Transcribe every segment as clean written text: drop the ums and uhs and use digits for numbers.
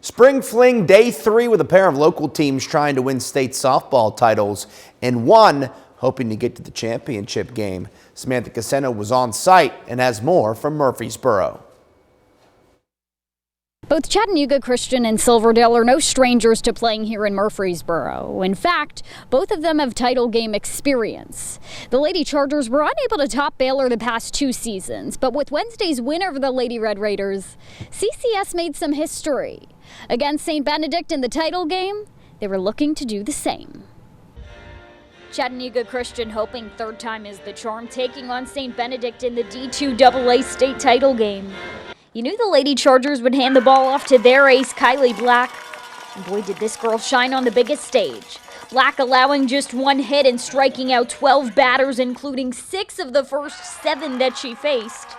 Spring Fling Day 3 with a pair of local teams trying to win state softball titles and one hoping to get to the championship game. Samantha Caseno was on site and has more from Murfreesboro. Both Chattanooga Christian and Silverdale are no strangers to playing here in Murfreesboro. In fact, both of them have title game experience. The Lady Chargers were unable to top Baylor the past 2 seasons, but with Wednesday's win over the Lady Red Raiders, CCS made some history. Against St Benedict in the title game, they were looking to do the same. Chattanooga Christian hoping third time is the charm, taking on St Benedict in the DII-AA state title game. You knew the Lady Chargers would hand the ball off to their ace, Kylie Black. And boy, did this girl shine on the biggest stage. Black allowing just 1 hit and striking out 12 batters, including 6 of the first 7 that she faced.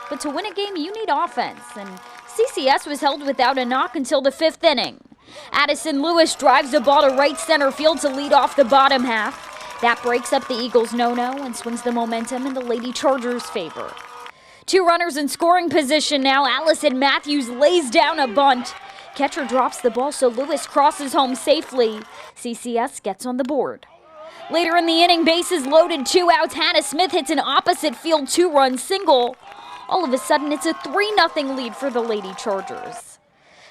But to win a game, you need offense, and CCS was held without a knock until the 5th inning. Addison Lewis drives the ball to right center field to lead off the bottom half. That breaks up the Eagles' no-no and swings the momentum in the Lady Chargers' favor. 2 runners in scoring position now. Allison Matthews lays down a bunt. Catcher drops the ball, so Lewis crosses home safely. CCS gets on the board. Later in the inning, bases loaded, 2 outs. Hannah Smith hits an opposite field 2-run single. All of a sudden, it's a 3-0 lead for the Lady Chargers.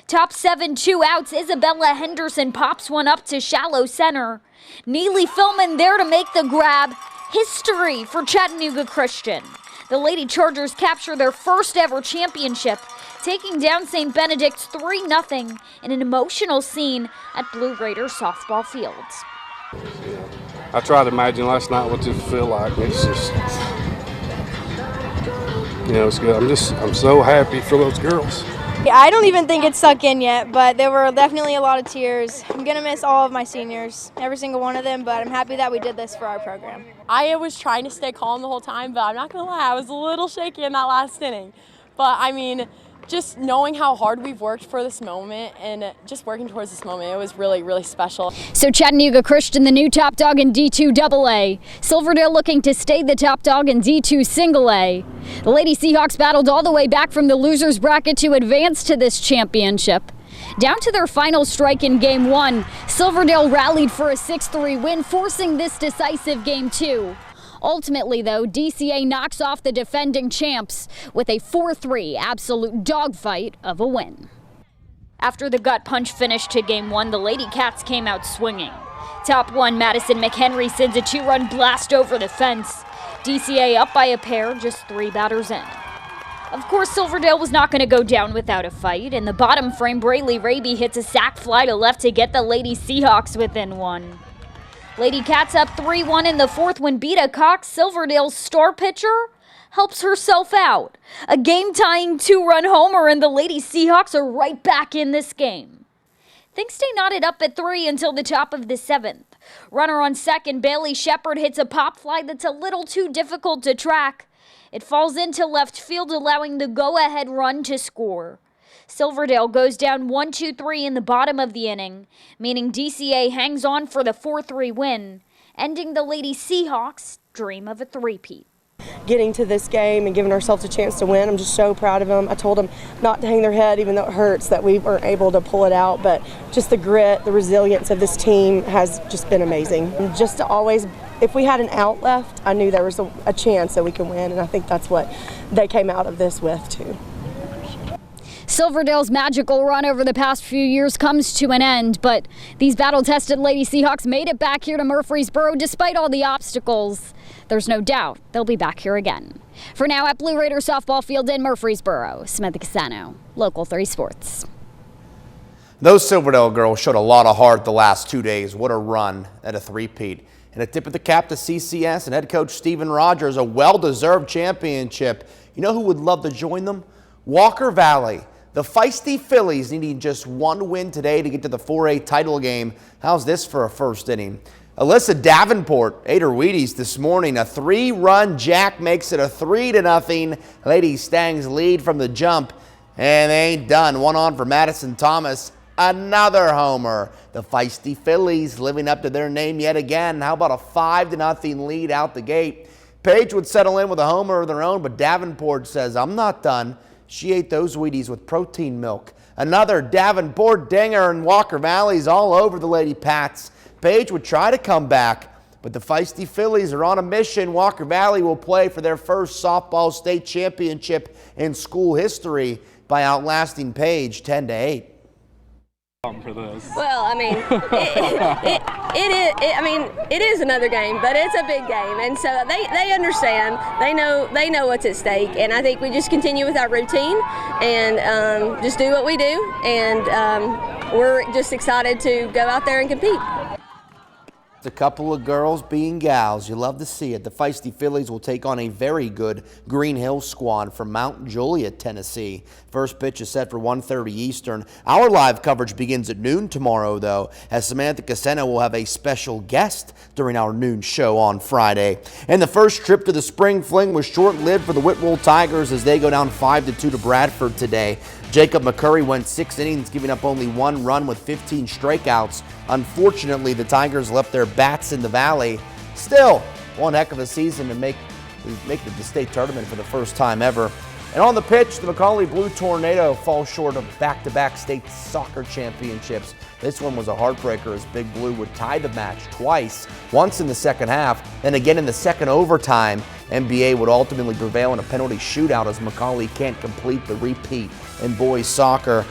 Top 7, 2 outs. Isabella Henderson pops one up to shallow center. Neely Philman there to make the grab. History for Chattanooga Christian. The Lady Chargers capture their first ever championship, taking down St Benedict's 3-0 in an emotional scene at Blue Raider softball fields. I tried to imagine last night what it would feel like. It's just, it's good. I'm so happy for those girls. Yeah, I don't even think it's sunk in yet, but there were definitely a lot of tears. I'm going to miss all of my seniors, every single one of them, but I'm happy that we did this for our program. I was trying to stay calm the whole time, but I'm not going to lie, I was a little shaky in that last inning. But, just knowing how hard we've worked for this moment and just working towards this moment, it was really, really special. So Chattanooga Christian, the new top dog in D2AA. Silverdale looking to stay the top dog in D2 Single A. The Lady Seahawks battled all the way back from the losers bracket to advance to this championship. Down to their final strike in Game 1, Silverdale rallied for a 6-3 win, forcing this decisive Game 2. Ultimately, though, DCA knocks off the defending champs with a 4-3 absolute dogfight of a win. After the gut punch finish to Game 1, the Lady Cats came out swinging. Top 1, Madison McHenry sends a 2-run blast over the fence. DCA up by a pair, just 3 batters in. Of course, Silverdale was not going to go down without a fight. In the bottom frame, Braylee Raby hits a sac fly to left to get the Lady Seahawks within 1. Lady Cats up 3-1 in the 4th when Beta Cox, Silverdale's star pitcher, helps herself out. A game-tying 2-run homer and the Lady Seahawks are right back in this game. Things stay knotted up at 3 until the top of the 7th. Runner on second, Bailey Shepard hits a pop fly that's a little too difficult to track. It falls into left field, allowing the go-ahead run to score. Silverdale goes down 1-2-3 in the bottom of the inning, meaning DCA hangs on for the 4-3 win, ending the Lady Seahawks' dream of a three-peat. Getting to this game and giving ourselves a chance to win, I'm just so proud of them. I told them not to hang their head, even though it hurts that we weren't able to pull it out, but just the grit, the resilience of this team has just been amazing. And just to always, if we had an out left, I knew there was a chance that we could win, and I think that's what they came out of this with, too. Silverdale's magical run over the past few years comes to an end, but these battle-tested Lady Seahawks made it back here to Murfreesboro despite all the obstacles. There's no doubt they'll be back here again. For now, at Blue Raider softball field in Murfreesboro, Samantha Caseno, Local 3 Sports. Those Silverdale girls showed a lot of heart the last 2 days. What a run at a three-peat. And a tip of the cap to CCS and head coach Stephen Rogers, a well-deserved championship. You know who would love to join them? Walker Valley. The feisty Phillies needing just 1 win today to get to the 4A title game. How's this for a first inning? Alyssa Davenport ate her Wheaties this morning. A 3-run jack makes it a 3-0 Lady Stangs lead from the jump. And they ain't done. 1 on for Madison Thomas. Another homer. The feisty Phillies living up to their name yet again. How about a 5-0 lead out the gate? Paige would settle in with a homer of their own, but Davenport says, I'm not done. She ate those Wheaties with protein milk. Another Davenport dinger, and Walker Valley's all over the Lady Pats. Paige would try to come back, but the feisty Phillies are on a mission. Walker Valley will play for their first softball state championship in school history by outlasting Paige 10-8. For this. Well, I mean, it is another game, but it's a big game, and so they understand. They know what's at stake, and I think we just continue with our routine and just do what we do, and we're just excited to go out there and compete. It's a couple of girls being gals. You love to see it. The feisty Phillies will take on a very good Green Hill squad from Mount Juliet, Tennessee. First pitch is set for 1:30 Eastern. Our live coverage begins at noon tomorrow, though, as Samantha Casena will have a special guest during our noon show on Friday. And the first trip to the spring fling was short-lived for the Whitwell Tigers as they go down 5-2 to Bradford today. Jacob McCurry went 6 innings, giving up only 1 run with 15 strikeouts. Unfortunately, the Tigers left their bats in the valley. Still, one heck of a season to make it to the state tournament for the first time ever. And on the pitch, the Macaulay Blue Tornado falls short of back-to-back state soccer championships. This one was a heartbreaker as Big Blue would tie the match twice, once in the second half, and again in the second overtime. MBA would ultimately prevail in a penalty shootout as Macaulay can't complete the repeat in boys soccer.